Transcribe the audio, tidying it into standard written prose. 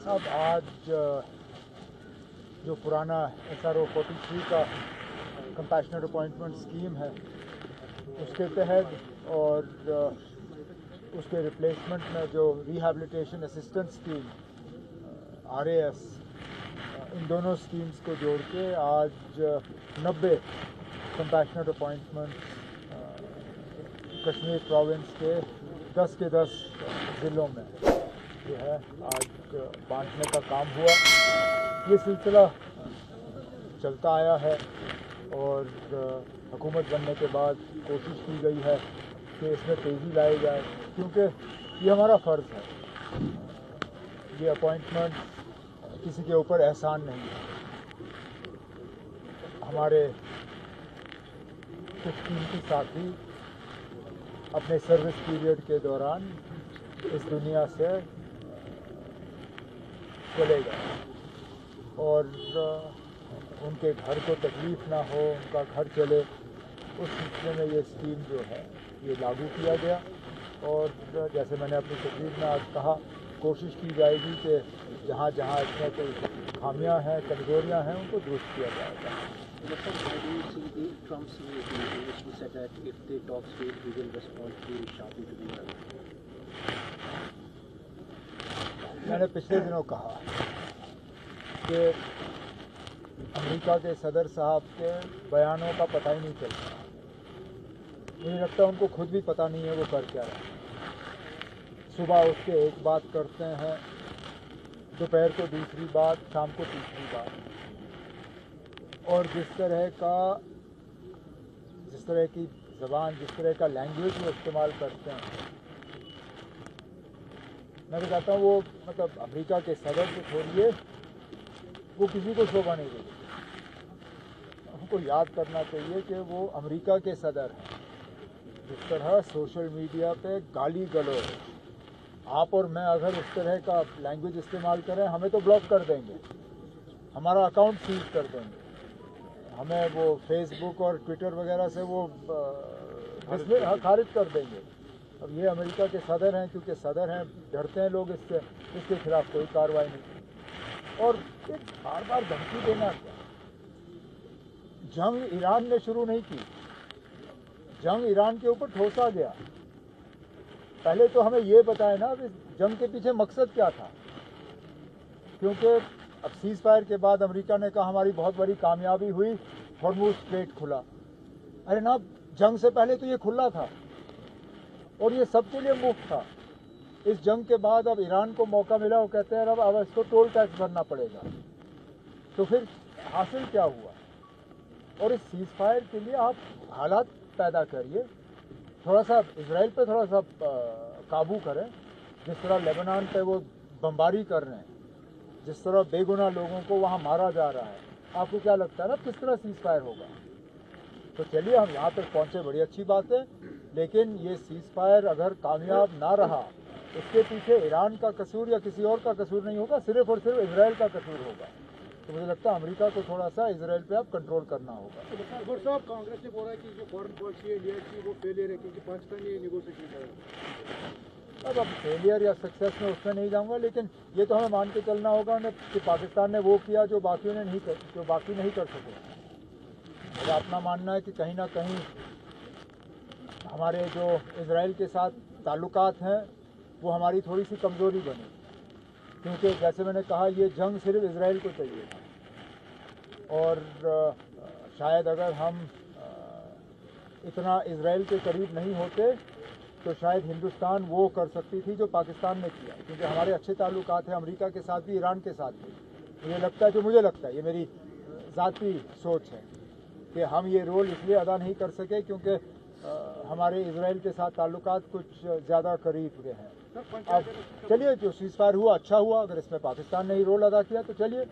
अब आज जो पुराना SRO 43 का कंपैशनेट अपॉइंटमेंट स्कीम है उसके तहत और उसके रिप्लेसमेंट में जो रिहैबिलिटेशन असिस्टेंस स्कीम RAS, इन दोनों स्कीम्स को जोड़ के आज 90 कंपैशनेट अपॉइंटमेंट कश्मीर प्रोविंस के 10 के 10 ज़िलों में जो है आज बांटने का काम हुआ। ये सिलसिला चलता आया है और हुकूमत बनने के बाद कोशिश की गई है कि इसमें तेज़ी लाई जाए, क्योंकि ये हमारा फ़र्ज़ है। ये अपॉइंटमेंट किसी के ऊपर एहसान नहीं है। हमारे कुछ कीमती साथी अपने सर्विस पीरियड के दौरान इस दुनिया से चले गए और उनके घर को तकलीफ़ ना हो, उनका घर चले, उस सिलसिले में ये स्कीम जो है ये लागू किया गया। और जैसे मैंने अपनी तकरीर में आज कहा, कोशिश की जाएगी कि जहाँ जहाँ इसमें कोई खामियाँ हैं, कमज़ोरियाँ हैं, उनको दुरुस्त किया जाएगा। मैंने पिछले दिनों कहा कि अमेरिका के सदर साहब के बयानों का पता ही नहीं चलता। मुझे लगता है उनको खुद भी पता नहीं है वो कर क्या रहे हैं। सुबह उठ के एक बात करते हैं, दोपहर को दूसरी बात, शाम को तीसरी बात। और जिस तरह की ज़बान, जिस तरह का लैंग्वेज वो इस्तेमाल करते हैं, मैं तो कहता हूँ वो मतलब अमेरिका के सदर को छोड़िए, वो किसी को शोभा नहीं देते। हमको याद करना चाहिए कि वो अमेरिका के सदर हैं। जिस तरह सोशल मीडिया पे गाली गलौज, आप और मैं अगर इस तरह का लैंग्वेज इस्तेमाल करें, हमें तो ब्लॉक कर देंगे, हमारा अकाउंट सीज कर देंगे, हमें वो फेसबुक और ट्विटर वगैरह से वो खारिज कर देंगे। अब ये अमेरिका के सदर हैं, क्योंकि सदर हैं, डरते हैं लोग इससे, इसके खिलाफ कोई कार्रवाई नहीं। और बार बार धमकी देना क्या? जंग ईरान ने शुरू नहीं की, जंग ईरान के ऊपर ठोसा गया। पहले तो हमें ये बताए ना कि जंग के पीछे मकसद क्या था, क्योंकि अब सीज़ फायर के बाद अमेरिका ने कहा हमारी बहुत बड़ी कामयाबी हुई, हॉर्मुज़ स्ट्रेट खुला। अरे ना, जंग से पहले तो ये खुला था और ये सबके लिए मुफ्त था। इस जंग के बाद अब ईरान को मौका मिला, वो कहते हैं अब इसको टोल टैक्स भरना पड़ेगा। तो फिर हासिल क्या हुआ? और इस सीज़ फायर के लिए आप हालात पैदा करिए, थोड़ा सा इजराइल पे थोड़ा सा काबू करें। जिस तरह लेबनान पे वो बमबारी कर रहे हैं, जिस तरह बेगुनाह लोगों को वहाँ मारा जा रहा है, आपको क्या लगता है ना किस तरह सीज़ फायर होगा? तो चलिए, हम यहाँ तक पहुँचे, बड़ी अच्छी बात है। लेकिन ये सीज़ फायर अगर कामयाब ना रहा, इसके पीछे ईरान का कसूर या किसी और का कसूर नहीं होगा, सिर्फ और सिर्फ इजराइल का कसूर होगा। तो मुझे लगता है अमेरिका को थोड़ा सा इजराइल पे अब कंट्रोल करना होगा। साहब, कांग्रेस ने बोला कि जो फॉरेन पॉलिसी है इंडिया की वो फेलियर है, क्योंकि पाकिस्तान ने नेगोशिएशन करा। अब फेलियर या सक्सेस में उसमें नहीं जाऊंगा, लेकिन ये तो हमें मान के चलना होगा कि पाकिस्तान ने वो किया जो बाकी नहीं कर सके। मेरा अपना मानना है कि कहीं ना कहीं हमारे जो इजराइल के साथ ताल्लुकात हैं वो हमारी थोड़ी सी कमज़ोरी बनी, क्योंकि जैसे मैंने कहा ये जंग सिर्फ इजराइल को चाहिए था। और शायद अगर हम इतना इजराइल के करीब नहीं होते तो शायद हिंदुस्तान वो कर सकती थी जो पाकिस्तान ने किया, क्योंकि हमारे अच्छे ताल्लुकात हैं अमेरिका के साथ भी, ईरान के साथ भी। मुझे लगता है ये मेरी ज़ाती सोच है कि हम ये रोल इसलिए अदा नहीं कर सके क्योंकि हमारे इजराइल के साथ ताल्लुकात कुछ ज़्यादा करीब के हैं। अब चलिए, जो सीज़ फायर हुआ अच्छा हुआ, अगर इसमें पाकिस्तान ने ही रोल अदा किया तो चलिए।